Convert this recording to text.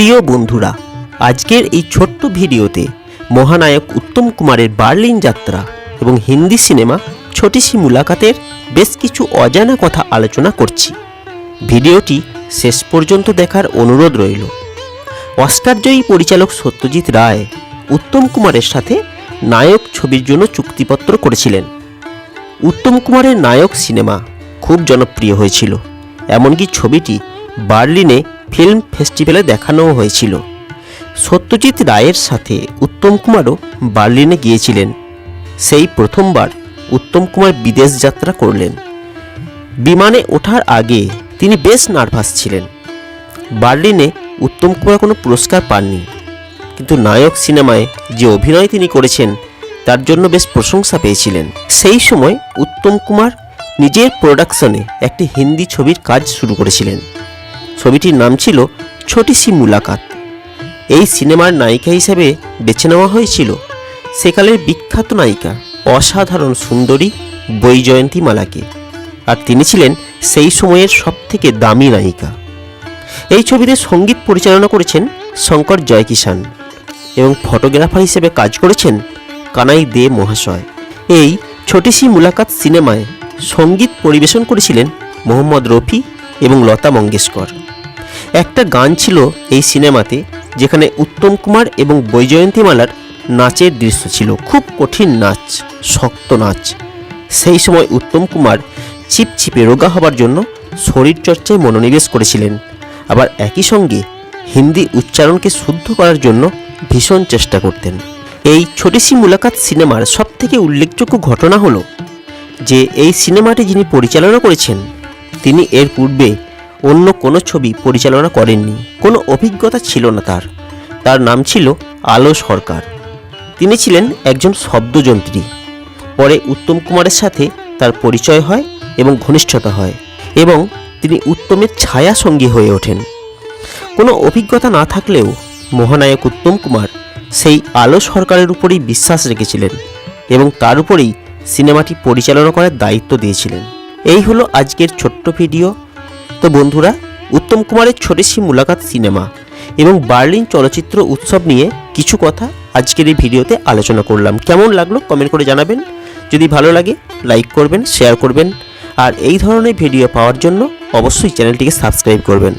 প্রিয় বন্ধুরা, আজকের এই ছোট্ট ভিডিওতে মহানায়ক উত্তম কুমারের বার্লিন যাত্রা এবং হিন্দি সিনেমা ছোটি সি মুলাকাতের বেশ কিছু অজানা কথা আলোচনা করছি। ভিডিওটি শেষ পর্যন্ত দেখার অনুরোধ রইল। অস্কারজয়ী পরিচালক সত্যজিৎ রায় উত্তম কুমারের সাথে নায়ক ছবির জন্য চুক্তিপত্র করেছিলেন। উত্তম কুমারের নায়ক সিনেমা খুব জনপ্রিয় হয়েছিল, এমনকি ছবিটি বার্লিনে ফিল্ম ফেস্টিভ্যালে দেখানোও হয়েছিল। সত্যজিৎ রায়ের সাথে উত্তম কুমারও বার্লিনে গিয়েছিলেন। সেই প্রথমবার উত্তম কুমার বিদেশ যাত্রা করলেন। বিমানে ওঠার আগে তিনি বেশ নার্ভাস ছিলেন। বার্লিনে উত্তম কুমার কোনো পুরস্কার পাননি, কিন্তু নায়ক সিনেমায় যে অভিনয় তিনি করেছেন তার জন্য বেশ প্রশংসা পেয়েছিলেন। সেই সময় উত্তম কুমার নিজের প্রোডাকশনে একটি হিন্দি ছবির কাজ শুরু করেছিলেন। ছবিটির নাম ছিল ছোটি সি মুলাকাত। এই সিনেমার নায়িকা হিসেবে বেছে নেওয়া হয়েছিল সেকালের বিখ্যাত নায়িকা অসাধারণ সুন্দরী বৈজয়ন্তী মালাকে, আর তিনি ছিলেন সেই সময়ের সবথেকে দামি নায়িকা। এই ছবিতে সঙ্গীত পরিচালনা করেছেন শঙ্কর জয়কিষাণ এবং ফটোগ্রাফার হিসেবে কাজ করেছেন কানাই দে মহাশয়। এই ছোটি সি মুলাকাত সিনেমায় সঙ্গীত পরিবেশন করেছিলেন মোহাম্মদ রফি এবং লতা মঙ্গেশকর। একটা গান ছিল এই সিনেমাতে যেখানে উত্তম কুমার এবং বৈজয়ন্তী মালার নাচের দৃশ্য ছিল। খুব কঠিন নাচ, শক্ত নাচ। সেই সময় উত্তম কুমার চিপচিপে রোগা হবার জন্য শরীরচর্চায় মনোনিবেশ করেছিলেন, আবার একই সঙ্গে হিন্দি উচ্চারণকে শুদ্ধ করার জন্য ভীষণ চেষ্টা করতেন। এই ছোটি সি মুলাকাত সিনেমার সবথেকে উল্লেখযোগ্য ঘটনা হলো যে এই সিনেমাটি যিনি পরিচালনা করেছেন তিনি এর পূর্বে অন্য কোনো ছবি পরিচালনা করেননি, কোনো অভিজ্ঞতা ছিল না তার। তার নাম ছিল আলো সরকার। তিনি ছিলেন একজন শব্দযন্ত্রী। পরে উত্তম কুমারের সাথে তার পরিচয় হয় এবং ঘনিষ্ঠতা হয় এবং তিনি উত্তমের ছায়া সঙ্গী হয়ে ওঠেন। কোনো অভিজ্ঞতা না থাকলেও মহানায়ক উত্তম কুমার সেই আলো সরকারের উপরেই বিশ্বাস রেখেছিলেন এবং তার উপরেই সিনেমাটি পরিচালনা করার দায়িত্ব দিয়েছিলেন। এই হলো আজকের ছোট্ট ভিডিও। তো বন্ধুরা, উত্তম কুমারের ছোটি সি মুলাকাত সিনেমা এবং বার্লিন চলচ্চিত্র উৎসব নিয়ে কিছু কথা আজকের এই ভিডিওতে আলোচনা করলাম। কেমন লাগলো কমেন্ট করে জানাবেন। যদি ভালো লাগে লাইক করবেন, শেয়ার করবেন, আর এই ধরনের ভিডিও পাওয়ার জন্য অবশ্যই চ্যানেলটিকে সাবস্ক্রাইব করবেন।